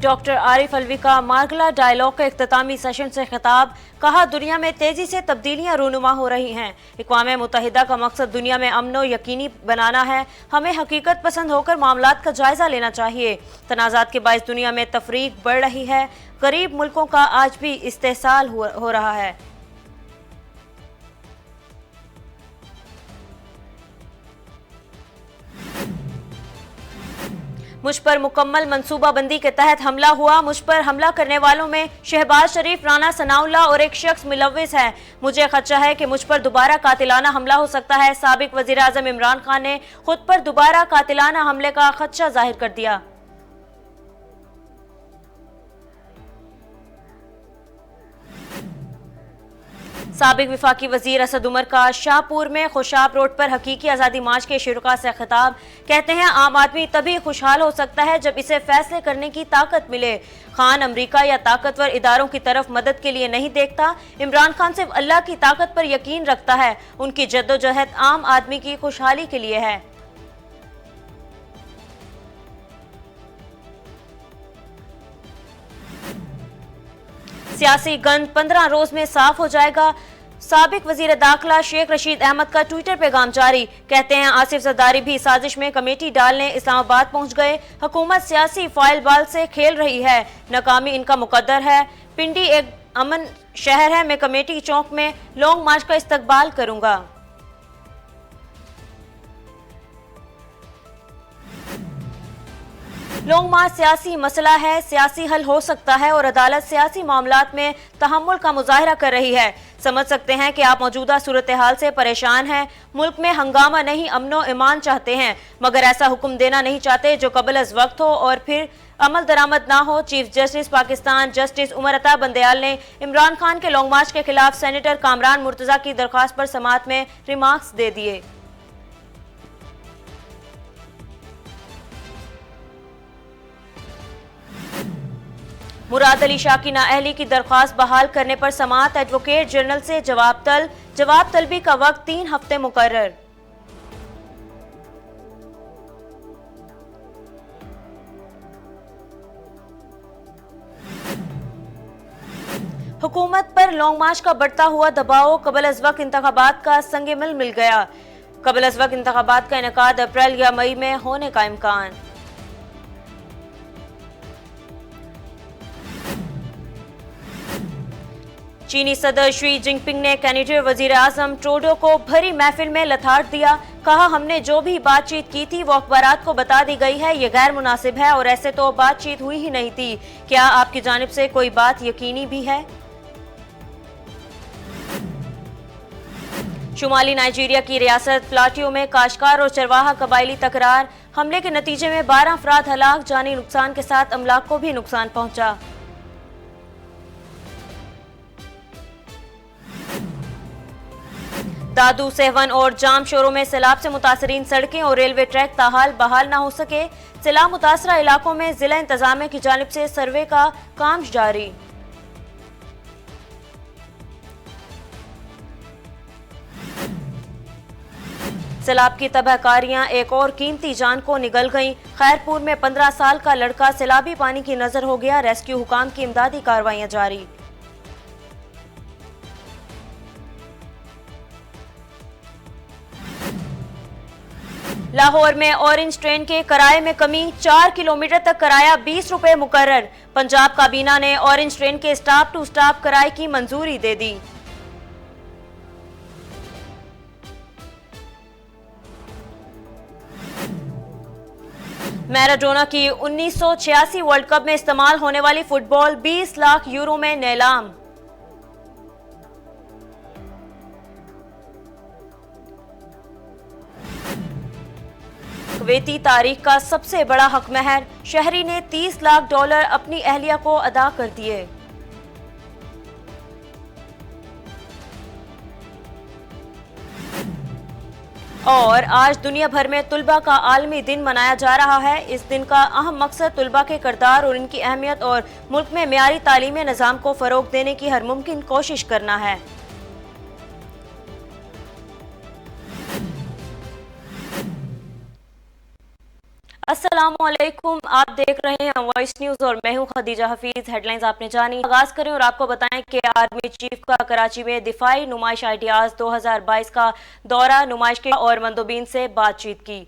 Doctor Arif Alvi का मार्गला dialogue के इख्तितामी session से खिताब। कहा, दुनिया में तेजी से तब्दीलियां रूनुमा हो रही हैं। अक़वाम मुत्तहिदा का मकसद दुनिया में अमन व यकीनी बनाना है। हमें हकीकत पसंद होकर मामलात का जायजा लेना चाहिए। तनाज़ात के बायस दुनिया में तफरीक बढ़ रही है। गरीब मुल्कों का आज भी इस्तेहसाल हो रहा है। मुझ पर मुकम्मल मनसूबाबंदी के तहत हमला हुआ। मुझ पर हमला करने वालों में शहबाज शरीफ, राना सनाउल्लाह और एक शख्स मुलव्विस है। मुझे खदशा है कि मुझ पर दोबारा कातिलाना हमला हो सकता है। साबिक वज़ीर आज़म इमरान खान ने खुद पर दोबारा कातिलाना हमले का खदशा जाहिर कर दिया। साबिक विफाकी वजीर असद उमर का शाहपुर में खुशाब रोड पर हकीकी आज़ादी मार्च के शुरुका से खिताब। कहते हैं, आम आदमी तभी खुशहाल हो सकता है जब इसे फैसले करने की ताकत मिले। खान अमरीका या ताकतवर इदारों की तरफ मदद के लिए नहीं देखता। इमरान खान सिर्फ अल्लाह की ताकत पर यकीन रखता है। उनकी जद्दोजहद आम आदमी की खुशहाली के लिए है। सियासी गंद 15 रोज में साफ हो जाएगा। साबिक वजीर दाखिला शेख रशीद अहमद का ट्विटर पैगाम जारी। कहते हैं, आसिफ जरदारी भी साजिश में कमेटी डालने इस्लामाबाद पहुंच गए। हुकूमत सियासी फाइल बाल से खेल रही है। नाकामी इनका मुकद्दर है। पिंडी एक अमन शहर है। मैं कमेटी चौक में लॉन्ग मार्च का इस्तकबाल करूंगा। लॉन्ग मार्च सियासी मसला है, सियासी हल हो सकता है और अदालत सियासी मामलात में तहम्मुल का मुजाहरा कर रही है। समझ सकते हैं कि आप मौजूदा सूरत हाल से परेशान हैं। मुल्क में हंगामा नहीं, अमनो ईमान चाहते हैं, मगर ऐसा हुक्म देना नहीं चाहते जो कबल अज वक्त हो और फिर अमल दरामद ना हो। Chief justice Pakistan justice Umar Ata Bandial ने इमरान खान के लॉन्ग मार्च के खिलाफ सेनेटर कामरान मुर्तजा की दरख्वास्त पर समाअत में रिमार्क्स दे दिए। मुराद अली शाह की नाअहली की दरख्वास्त बहाल करने पर समाअत। एडवोकेट जनरल से जवाब तलबी का वक्त 3 हफ्ते मुकर्रर। हुकूमत पर लॉन्ग मार्च का बढ़ता हुआ दबाव। कबल अज वक्त इंतखाबात का संगे मिल गया। कबल अज वक्त इंतखाबात का इनेकाद अप्रैल या मई में होने का इम्कान। चीनी सदर शी जिनपिंग ने कैनेडियन वजीर आजम ट्रूडो को भरी महफिल में लथाड़ दिया। कहा, हमने जो भी बातचीत की थी वो अखबारात को बता दी गई है। ये गैर मुनासिब है और ऐसे तो बातचीत हुई ही नहीं थी। क्या आपकी जानिब से कोई बात यकीनी भी है? शुमाली नाइजीरिया की रियासत प्लाटियो में काश्तकार और चरवाहा कबायली तकरार। हमले के नतीजे में 12 अफराद हलाक। जानी नुकसान के साथ अमलाक को भी नुकसान पहुंचा। दादू, सेहवन और जाम शोरों में सैलाब से मुतासरीन सड़कें और रेलवे ट्रैक ताहाल बहाल न हो सके। सैलाब मुतासरा इलाकों में जिला इंतजामिया की जानिब से सर्वे का काम जारी। सैलाब की तबाहकारियां एक और कीमती जान को निगल गईं। खैरपुर में 15 साल का लड़का सैलाबी पानी की नजर हो गया। रेस्क्यू हुकाम की इमदादी कार्रवाइयां जारी। लाहौर में ऑरेंज ट्रेन के किराए में कमी। 4 किलोमीटर तक किराया 20 रुपए मुकर्रर। पंजाब काबीना ने ऑरेंज ट्रेन के स्टॉप टू स्टॉप किराए की मंजूरी दे दी। मैराडोना की 1986 वर्ल्ड कप में इस्तेमाल होने वाली फुटबॉल 20 लाख यूरो में नीलाम। कुवैती तारीख का सबसे बड़ा हक महर। शहरी ने $30 लाख अपनी अहलिया को अदा कर दिए। और आज दुनिया भर में तुलबा का आलमी दिन मनाया जा रहा है। इस दिन का अहम मकसद तुलबा के किरदार और इनकी अहमियत और मुल्क में मेयारी तालीमी निज़ाम को फ़रोग देने की हर मुमकिन कोशिश करना है। अस्सलामुअलैकुम, आप देख रहे हैं वॉइस न्यूज और मैं हूं खदीजा हफीज। हेडलाइंस आपने जानी। आगाज करें और आपको बताएं कि आर्मी चीफ का कराची में दिफाई नुमाइश आइडियाज 2022 का दौरा, नुमाइश के और मंदोबीन से बातचीत की।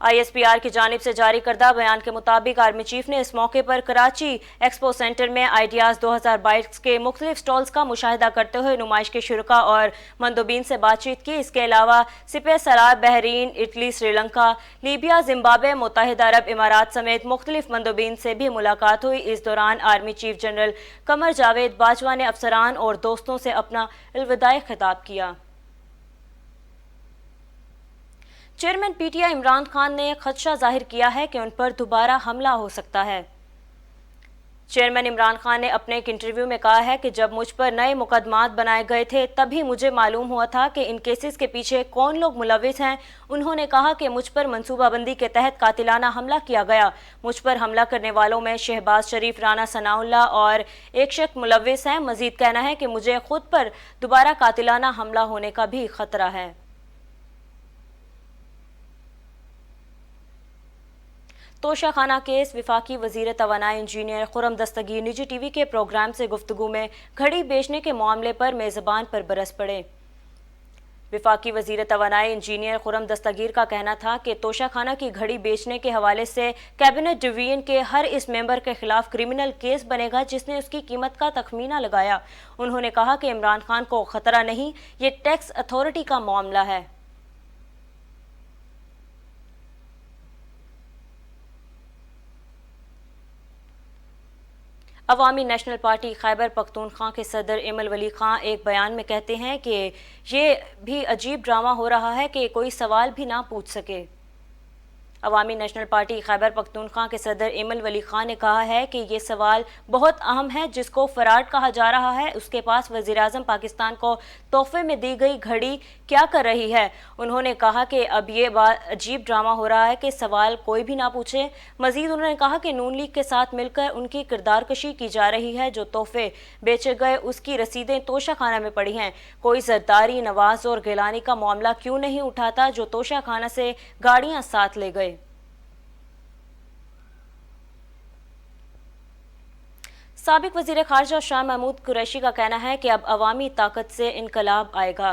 ISPR की जानिब से जारी करदा बयान के मुताबिक आर्मी चीफ ने इस मौके पर कराची एक्सपो सेंटर में आइडियाज 2022 के मुख्तलिफ स्टॉल्स का मुशाहिदा करते हुए नुमाइश के शुरका और मंदोबीन से बातचीत की। इसके अलावा सिपह सलार, Bahrain, Italy, Sri Lanka, Libya, Zimbabwe, मुत्तहिदा अरब इमारात समेत मुख्तलिफ मंदोबीन से भी मुलाकात हुई। इस दौरान army chief general Qamar Javed Bajwa ने अफसरान और दोस्तों से अपना अलविदाई खिताब किया। चेयरमैन PTI इमरान खान ने खदशा जाहिर किया है कि उन पर दोबारा हमला हो सकता है। चेयरमैन इमरान खान ने अपने एक इंटरव्यू में कहा है कि जब मुझ पर नए मुकदमात बनाए गए थे तभी मुझे मालूम हुआ था कि इन केसेस के पीछे कौन लोग मुलविस हैं। उन्होंने कहा कि मुझ पर मनसूबाबंदी के तहत कातिलाना हमला किया गया। मुझ पर हमला करने वालों में शहबाज शरीफ, राना सनाउल्लाह और एक शख्स मुलविस हैं। मजीद कहना है कि मुझे खुद पर दोबारा कातिलाना हमला होने का भी खतरा है। तोशाखाना केस, विफाकी वजीर तवानाई इंजीनियर खुर्रम दस्तगीर निजी TV के प्रोग्राम से गुफ्तगू में घड़ी बेचने के मामले पर मेज़बान पर बरस पड़े। विफाकी वजीर तवानाई इंजीनियर खुर्रम दस्तगीर का कहना था कि तोशाखाना की घड़ी बेचने के हवाले से कैबिनेट डिवीजन के हर इस मेंबर के खिलाफ क्रिमिनल केस बनेगा जिसने उसकी कीमत का तखमीना लगाया। उन्होंने कहा कि इमरान खान को खतरा नहीं, ये टैक्स अथॉरिटी का मामला है। अवामी नेशनल पार्टी खैबर पख्तूनख्वा के सदर इमल वली खां एक बयान में कहते हैं कि ये भी अजीब ड्रामा हो रहा है कि कोई सवाल भी ना पूछ सके। अवामी नेशनल पार्टी खैबर पख्तूनख्वा के सदर इमल वली खां ने कहा है कि ये सवाल बहुत अहम है जिसको फराड कहा जा रहा है। उसके पास वज़ीर आज़म पाकिस्तान को तोहफे में दी गई घड़ी क्या कर रही है। उन्होंने कहा कि अब ये बात अजीब ड्रामा हो रहा है कि सवाल कोई भी ना पूछे। मजीद उन्होंने कहा कि नून लीग के साथ मिलकर उनकी किरदारकशी की जा रही है। जो तोहफे बेचे गए उसकी रसीदें तोशाखाना में पड़ी हैं। कोई जरदारी, नवाज और गिलानी का मामला क्यों नहीं उठाता जो तोशाखाना से गाड़ियां साथ ले गए। साबिक वजीर खारजा शाह महमूद कुरैशी का कहना है कि अब अवामी ताकत से इनकलाब आएगा।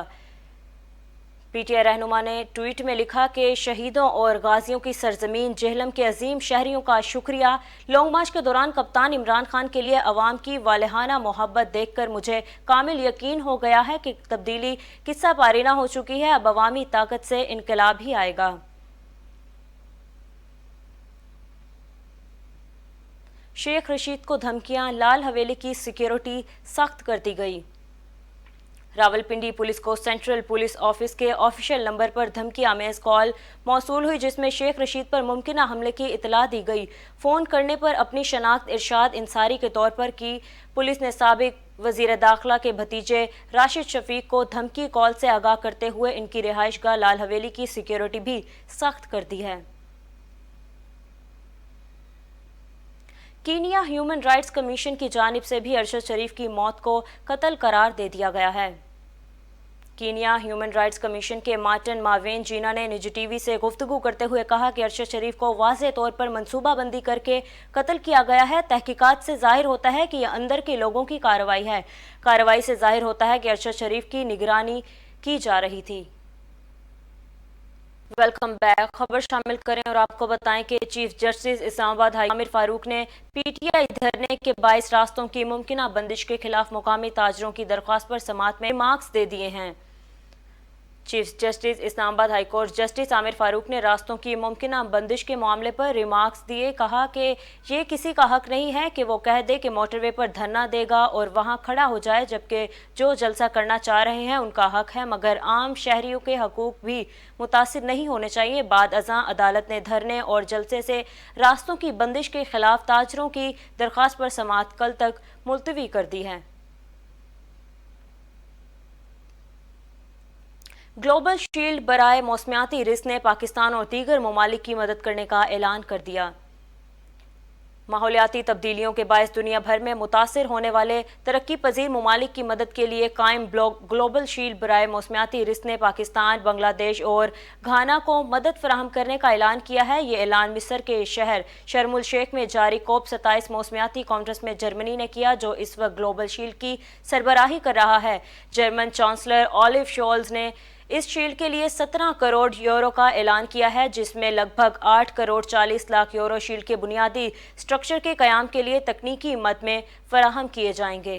PTI रहनुमा ने ट्वीट में लिखा कि शहीदों और गाजियों की सरजमीन जेहलम के अजीम शहरियों का शुक्रिया। लॉन्ग मार्च के दौरान कप्तान इमरान खान के लिए अवाम की वालेहाना मोहब्बत देखकर मुझे कामिल यकीन हो गया है कि तब्दीली किस्सा पारीना हो चुकी है। अब अवामी ताकत से इनकलाब ही आएगा। शेख रशीद को धमकियां, लाल हवेली की सिक्योरिटी सख्त कर दी गई। रावलपिंडी पुलिस को सेंट्रल पुलिस ऑफिस के ऑफिशियल नंबर पर धमकी आमेज कॉल मौसूल हुई जिसमें शेख रशीद पर मुमकिना हमले की इतला दी गई। फ़ोन करने पर अपनी शनाख्त इरशाद इंसारी के तौर पर की। पुलिस ने साबिक वजीर दाखिला के भतीजे राशिद शफीक को धमकी कॉल से आगाह करते हुए इनकी रिहाइशगाह लाल हवेली की सिक्योरिटी भी सख्त कर दी है। कीनिया ह्यूमन राइट्स कमीशन की जानिब से भी अरशद शरीफ की मौत को कत्ल करार दे दिया गया है। कीनिया ह्यूमन राइट्स कमीशन के मार्टिन मावेन जीना ने निजी TV से गुफ्तगू करते हुए कहा कि अरशद शरीफ को वाज़ेह तौर पर मनसूबाबंदी करके कत्ल किया गया है। तहकीकात से जाहिर होता है कि यह अंदर के लोगों की कार्रवाई है। कार्रवाई से जाहिर होता है कि अरशद शरीफ की निगरानी की जा रही थी। Welcome back. खबर शामिल करें और आपको बताएं कि chief justice Islamabad high Aamir Farooq ने PTI धरने के 22 रास्तों की मुमकिना बंदिश के खिलाफ मुकामी ताजरों की दरख्वास्त पर समाअत में रिमार्क्स दे दिए हैं। Chief justice Islamabad high court justice Aamir Farooq ने रास्तों की मुमकिना बंदिश के मामले पर रिमार्क्स दिए। कहा कि ये किसी का हक नहीं है कि वो कह दे कि मोटरवे पर धरना देगा और वहां खड़ा हो जाए, जबकि जो जलसा करना चाह रहे हैं उनका हक है, मगर आम शहरियों के हकूक भी मुतासिर नहीं होने चाहिए। बाद अज़ां अदालत ने धरने और जलसे से रास्तों की बंदिश के खिलाफ ताजरों की दरख्वास्त पर समाअत कल तक मुलतवी कर दी है। ग्लोबल शील्ड बराए मौसमियाती रिस्क ने पाकिस्तान और दीगर ममालिक की मदद करने का ऐलान कर दिया। माहौलियाती तब्दीलियों के बायस दुनिया भर में मुतासिर होने वाले तरक्की पजीर ममालिक की मदद के लिए कायम ग्लोबल शील्ड बराए मौसमियाती रिस्क ने पाकिस्तान, बांग्लादेश और घाना को मदद फराहम करने का ऐलान किया है। ये ऐलान मिस्र के शहर शर्म उल शेख में जारी COP27 मौसमियाती कॉन्फ्रेंस में जर्मनी ने किया, जो इस वक्त ग्लोबल शील्ड की सरबराही कर रहा है। जर्मन चांसलर ओलिव शोल्ज ने इस शील्ड के लिए 17 करोड़ यूरो का ऐलान किया है, जिसमें लगभग 8 करोड़ 40 लाख यूरो शील्ड के बुनियादी स्ट्रक्चर के कयाम के लिए तकनीकी मद में फराहम किए जाएंगे।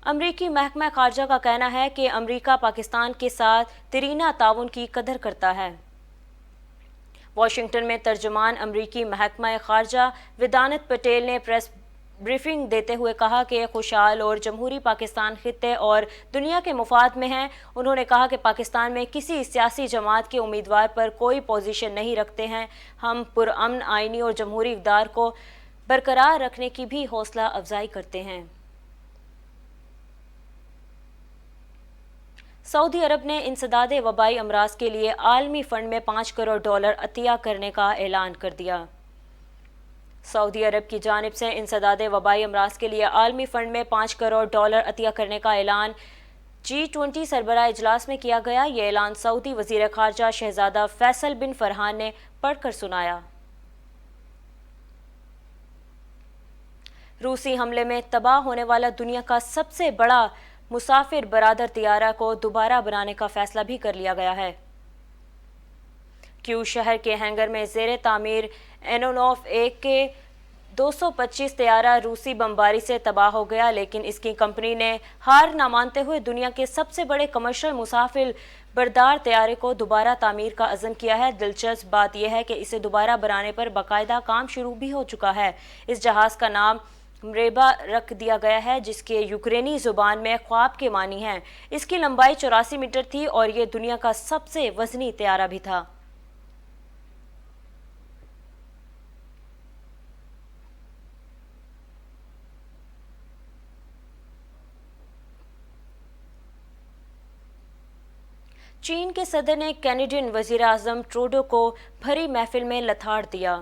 अमरीकी महकमा खारजा का कहना है कि अमरीका पाकिस्तान के साथ तिरीना ताउन की कदर करता है। वाशिंगटन में तर्जुमान अमरीकी महकमा खारजा वेदांत पटेल ने प्रेस ब्रीफिंग देते हुए कहा कि खुशहाल और जमहूरी पाकिस्तान खित्ते और दुनिया के मुफाद में है। उन्होंने कहा कि पाकिस्तान में किसी सियासी जमात के उम्मीदवार पर कोई पोजीशन नहीं रखते हैं। हम पुरअमन आईनी और जमहूरी इक़्तिदार को बरकरार रखने की भी हौसला अफजाई करते हैं। सऊदी अरब ने इंसदादे वबाई अमराज के लिए आलमी फंड में $5 करोड़ अतिया करने का ऐलान कर दिया। सऊदी अरब की जानिब से इंसदादे वबाई अमराज के लिए आलमी फंड में $5 करोड़ अतिया करने का ऐलान G20 सरबराह इजलास में किया गया। ये ऐलान सऊदी वजीर खारजा शहजादा फैसल बिन फरहान ने पढ़कर सुनाया। रूसी हमले में तबाह होने वाला दुनिया का सबसे बड़ा मुसाफिर बरादर तियारा को दोबारा बनाने का फैसला भी कर लिया गया है। क्यू शहर के हैंगर में ज़ेरे तामीर एनोनोफ 1 के 225 तैयारा रूसी बमबारी से तबाह हो गया, लेकिन इसकी कंपनी ने हार ना मानते हुए दुनिया के सबसे बड़े कमर्शियल मुसाफिर बरदार तैयारे को दोबारा तामीर का अज़म किया है। दिलचस्प बात यह है कि इसे दोबारा बनाने पर बाकायदा काम शुरू भी हो चुका है। इस जहाज़ का नाम मरेबा रख दिया गया है, जिसके यूक्रेनी जुबान में ख्वाब के मानी है। इसकी लंबाई 84 मीटर थी और ये दुनिया का सबसे वजनी तैयारा भी था। चीन के सदर ने कैनेडियन वजीर आज़म ट्रूडो को भरी महफिल में लथाड़ दिया।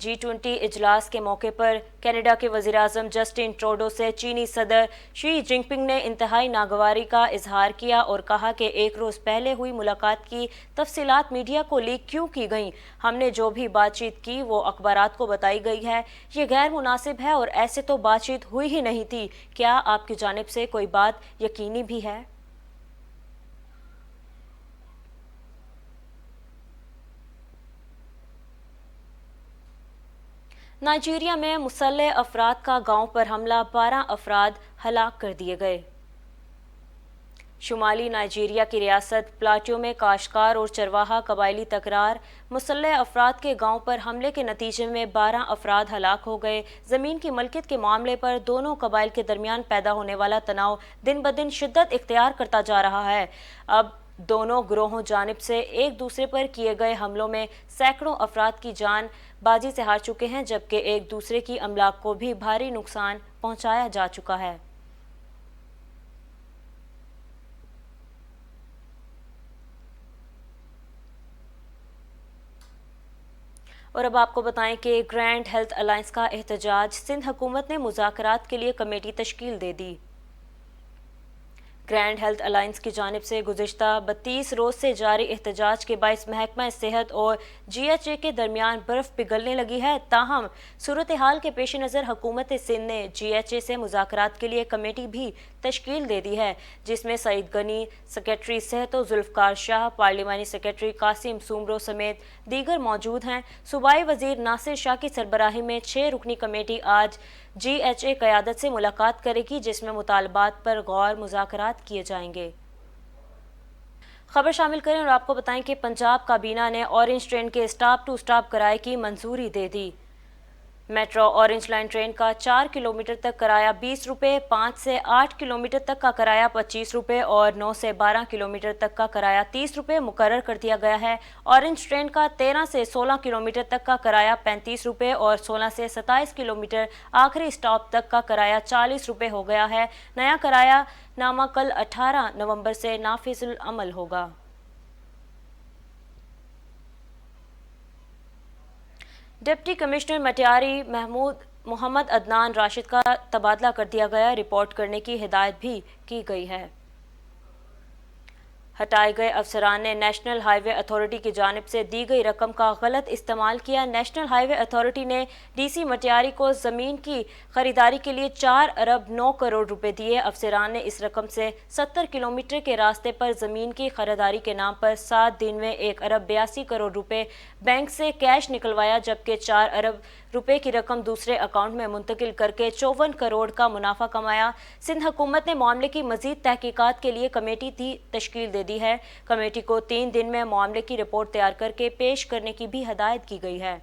G20 इजलास के मौके पर कनाडा के वज़ीर आज़म जस्टिन ट्रूडो से चीनी सदर शी जिनपिंग ने इंतहाई नागवारी का इजहार किया और कहा कि एक रोज़ पहले हुई मुलाकात की तफसीलात मीडिया को लीक क्यों की गई। हमने जो भी बातचीत की वो अखबारात को बताई गई है। ये गैर मुनासिब है और ऐसे तो बातचीत हुई ही नहीं थी। क्या आपकी जानिब से कोई बात यकीनी भी है? नाइजीरिया में मुसल्लह अफराद का गांव पर हमला, 12 अफराद हलाक कर दिए गए। शुमाली नाइजीरिया की रियासत प्लाटो में काश्तकार और चरवाहा कबायली तकरार, मुसल्लह अफराद के गांव पर हमले के नतीजे में 12 अफराद हलाक हो गए। ज़मीन की मलकियत के मामले पर दोनों कबाइल के दरमियान पैदा होने वाला तनाव दिन ब दिन शिद्दत इख्तियार करता जा रहा है। अब दोनों गिरोहों जानिब से एक दूसरे पर किए गए हमलों में सैकड़ों अफराद की जान बाजी से हार चुके हैं, जबकि एक दूसरे की अमलाक को भी भारी नुकसान पहुंचाया जा चुका है। और अब आपको बताएं कि ग्रैंड हेल्थ अलायंस का एहतजाज, सिंध हुकूमत ने मुज़ाकरात के लिए कमेटी तश्कील दे दी। ग्रैंड हेल्थ अलायंस की जानिब से गुज़िश्ता 32 रोज़ से जारी एहतजाज के बायस महकमा सेहत और GHA के दरमियान बर्फ़ पिघलने लगी है। ताहम सूरत हाल के पेश नज़र हुकूमत सिंध ने GHA से मुज़ाकरात के लिए कमेटी भी तश्कील दे दी है, जिसमें सईद गनी सेक्रेटरी सेहत और जुल्फ़कार शाह, पार्लिमानी सेक्रेटरी कासिम सुमरो समेत दीगर मौजूद हैं। सूबाई वज़ीर नासिर शाह की सरबराही में 6 रुकनी कमेटी आज GHA क़यादत से मुलाकात करेगी, जिसमें मुतालबात पर गौर मुज़ाकरात किए जाएंगे। खबर शामिल करें और आपको बताएं कि पंजाब काबीना ने ऑरेंज ट्रेन के स्टॉप टू स्टॉप किराए की मंजूरी दे दी। मेट्रो ऑरेंज लाइन ट्रेन का 4 किलोमीटर तक किराया 20 रुपये, 5 से 8 किलोमीटर तक का किराया 25 रुपये और 9 से 12 किलोमीटर तक का किराया 30 रुपये मुकर्रर कर दिया गया है। ऑरेंज ट्रेन का 13 से 16 किलोमीटर तक का किराया 35 रुपये और 16 से 27 किलोमीटर आखिरी स्टॉप तक का किराया 40 रुपये हो गया है। नया किराया नामा कल 18 नवंबर से नाफिजुल अमल होगा। डिप्टी कमिश्नर मटियारी मोहम्मद अदनान राशिद का तबादला कर दिया गया। रिपोर्ट करने की हिदायत भी की गई है। हटाए गए अफसरान ने नेशनल हाईवे अथॉरिटी की जानिब से दी गई रकम का गलत इस्तेमाल किया। नेशनल हाईवे अथॉरिटी ने डीसी मटियारी को ज़मीन की खरीदारी के लिए 4 अरब 9 करोड़ रुपए दिए। अफसरान ने इस रकम से 70 किलोमीटर के रास्ते पर ज़मीन की खरीदारी के नाम पर 7 दिन में 1 अरब 82 करोड़ रुपए बैंक से कैश निकलवाया, जबकि 4 अरब रुपए की रकम दूसरे अकाउंट में मुंतकिल करके 54 करोड़ का मुनाफा कमाया। सिंध हुकूमत ने मामले की मजीद तहकीकात के लिए कमेटी तश्कील दे दी है। कमेटी को 3 दिन में मामले की रिपोर्ट तैयार करके पेश करने की भी हदायत की गई है।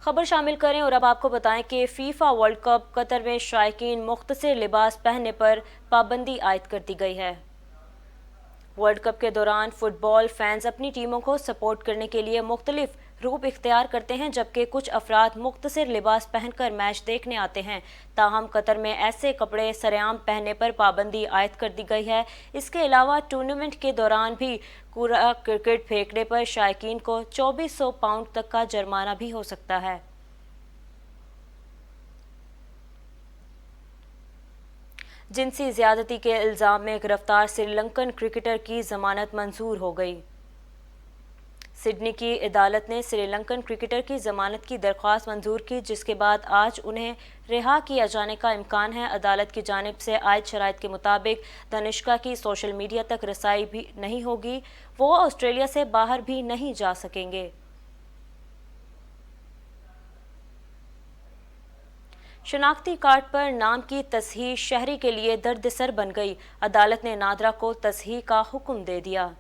खबर शामिल करें और अब आपको बताएं कि फीफा वर्ल्ड कप कतर में शायकीन मुख्तसर लिबास पहनने पर पाबंदी आयद कर दी गई है। वर्ल्ड कप के दौरान फुटबॉल फैंस अपनी टीमों को सपोर्ट करने के लिए मुख्तलिफ रूप इख्तियार करते हैं, जबकि कुछ अफराद मुख्तसर लिबास पहनकर मैच देखने आते हैं। ताहम कतर में ऐसे कपड़े सरेआम पहनने पर पाबंदी आयद कर दी गई है। इसके अलावा टूर्नामेंट के दौरान भी कूड़ा क्रिकेट फेंकने पर शायकीन को 2400 पाउंड तक का जुर्माना भी हो सकता है। जिनसी ज्यादती के इल्ज़ाम में गिरफ्तार श्रीलंकन क्रिकेटर की जमानत मंजूर हो गई। सिडनी की अदालत ने श्रीलंकन क्रिकेटर की जमानत की दरख्वास्त मंजूर की, जिसके बाद आज उन्हें रिहा किया जाने का इम्कान है। अदालत की जानिब से आयद शराइत के मुताबिक तनिष्का की सोशल मीडिया तक रसाई भी नहीं होगी, वो ऑस्ट्रेलिया से बाहर भी नहीं जा सकेंगे। शनाख्ती कार्ड पर नाम की तस्हीह शहरी के लिए दर्दसर बन गई। अदालत ने नादरा को तस्हीह का हुक्म दे दिया।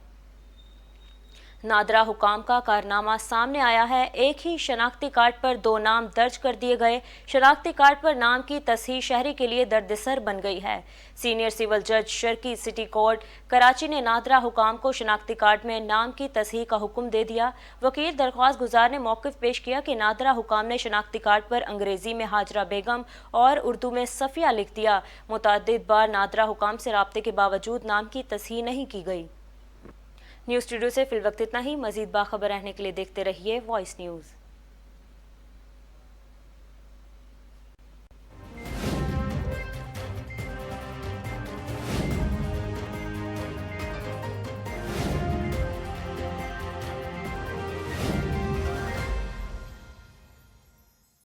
नादरा हुकाम का कारनामा सामने आया है। एक ही शनाख्ती कार्ड पर 2 नाम दर्ज कर दिए गए। शनाख्ती कार्ड पर नाम की तस्हीह शहरी के लिए दर्दसर बन गई है। सीनियर सिविल जज शर्की सिटी कोर्ट कराची ने नादरा हुकाम को शनाख्ती कार्ड में नाम की तस्हीह का हुक्म दे दिया। वकील दरख्वास्त गुजार ने मौक़िफ़ पेश किया कि नादरा हुकाम ने शनाख्ती कार्ड पर अंग्रेज़ी में हाजरा बेगम और उर्दू में सफ़िया लिख दिया। मुतअद्दिद बार नादरा हुकाम से राब्ते के बावजूद नाम की तस्हीह नहीं की गई। न्यूज़ स्टूडियो से फिलवक्त इतना ही। मज़ीद बाखबर रहने के लिए देखते रहिए वॉइस न्यूज़।